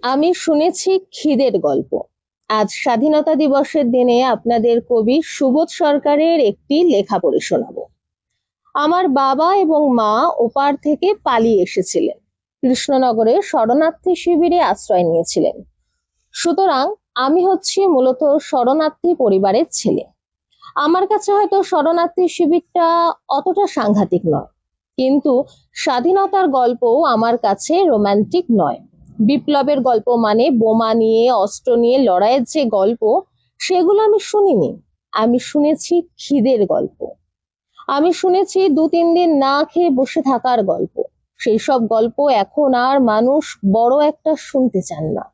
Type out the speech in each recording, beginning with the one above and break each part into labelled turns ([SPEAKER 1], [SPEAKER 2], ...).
[SPEAKER 1] আমি শুনেছি খিদের গল্প। আজ স্বাধীনতা দিবসের দিনে আপনাদের কবি সুবোধ সরকারের একটি লেখা পড়ে শোনাবো। আমার বাবা এবং মা ওপার থেকে পালিয়ে এসেছিলেন, কৃষ্ণনগরে শরণার্থী শিবিরে আশ্রয় নিয়েছিলেন। সুতরাং আমি হচ্ছি মূলত শরণার্থী পরিবারের ছেলে। আমার কাছে হয়তো শরণার্থী শিবিরটা অতটা সাংঘাতিক নয়, কিন্তু স্বাধীনতার গল্পও আমার কাছে রোমান্টিক নয়। বিপ্লবের গল্প মানে বোমা নিয়ে, অস্ত্র নিয়ে লড়াইয়ের যে গল্প, সেগুলো আমি শুনিনি। আমি শুনেছি খিদের গল্প। আমি শুনেছি 2-3 দিন না খেয়ে বসে থাকার গল্প। সেই সব গল্প এখন আর মানুষ বড় একটা শুনতে চান না।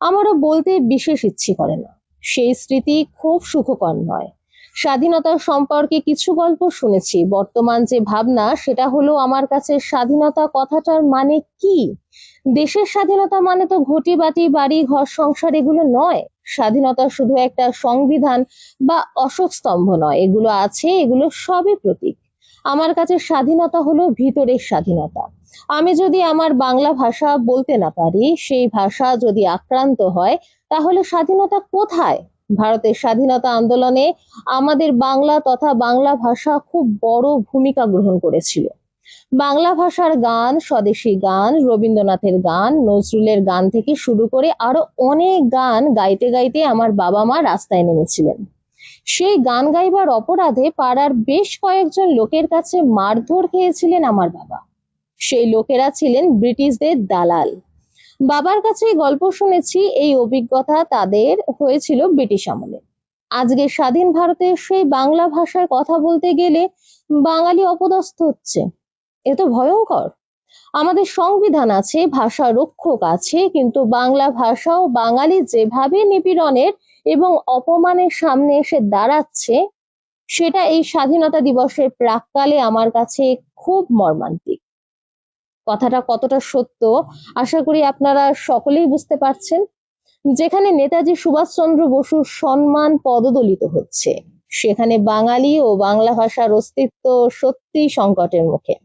[SPEAKER 1] আমারও বলতে বিশেষ ইচ্ছে করে না। সেই স্মৃতি খুব সুখকর নয়। স্বাধীনতা সম্পর্কে কিছু গল্প শুনেছি, বর্তমান যে ভাবনা সেটা হলো আমার কাছে স্বাধীনতা কথাটার মানে কি। দেশের স্বাধীনতা মানে তো ঘটি বাটি বাড়ি ঘর সংসার এগুলো নয়। স্বাধীনতা শুধু একটা সংবিধান বা অশোক স্তম্ভ নয়, এগুলো আছে, এগুলো সবই প্রতীক। আমার কাছে স্বাধীনতা হলো ভিতরের স্বাধীনতা। আমি যদি আমার বাংলা ভাষা বলতে না পারি, সেই ভাষা যদি আক্রান্ত হয়, তাহলে স্বাধীনতা কোথায়? ভারতের স্বাধীনতা আন্দোলনে আমাদের বাংলা তথা বাংলা ভাষা খুব বড় ভূমিকা গ্রহণ করেছিল। বাংলা ভাষার গান, স্বদেশী গান, রবীন্দ্রনাথের গান, নজরুলের গান থেকে শুরু করে আরো অনেক গান গাইতে গাইতে আমার বাবা মা রাস্তায় নেমেছিলেন। সেই গান গাইবার অপরাধে পাড়ার বেশ কয়েকজন লোকের কাছে মারধর খেয়েছিলেন আমার বাবা। সেই লোকেরা ছিলেন ব্রিটিশদের দালাল। বাবার কাছে গল্প শুনেছি, এই অভিজ্ঞতা তাদের হয়েছিল ব্রিটিশ আমলে। আজকে স্বাধীন ভারতে সেই বাংলা ভাষায় কথা বলতে গেলে বাঙালি অপদস্থ হচ্ছে। এ তো ভয়ঙ্কর। আমাদের সংবিধান আছে, ভাষা রক্ষক আছে, কিন্তু বাংলা ভাষাও বাঙালি যেভাবে নিপীড়নের এবং অপমানের সামনে এসে দাঁড়াচ্ছে, সেটা এই স্বাধীনতা দিবসের প্রাক্কালে আমার কাছে খুব মর্মান্তিক। কথাটা কতটা সত্য আশা করি আপনারা সকলেই বুঝতে পারছেন। যেখানে নেতাজি সুভাষচন্দ্র বসুর সম্মান পদদলিত হচ্ছে, সেখানে বাঙালি ও বাংলা ভাষার অস্তিত্ব সত্যি সংকটের মুখে।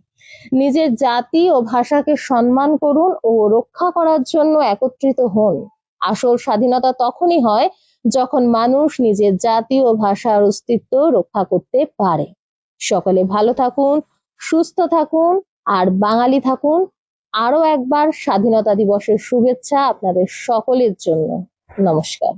[SPEAKER 1] নিজের জাতি ও ভাষাকে সম্মান করুন ও রক্ষা করার জন্য একত্রিত হন। আসল স্বাধীনতা তখনই হয় যখন মানুষ নিজের জাতি ও ভাষার অস্তিত্ব রক্ষা করতে পারে। সকলে ভালো থাকুন, সুস্থ থাকুন, আর বাঙালি থাকুন। আরো একবার স্বাধীনতা দিবসের শুভেচ্ছা আপনাদের সকলের জন্য। নমস্কার।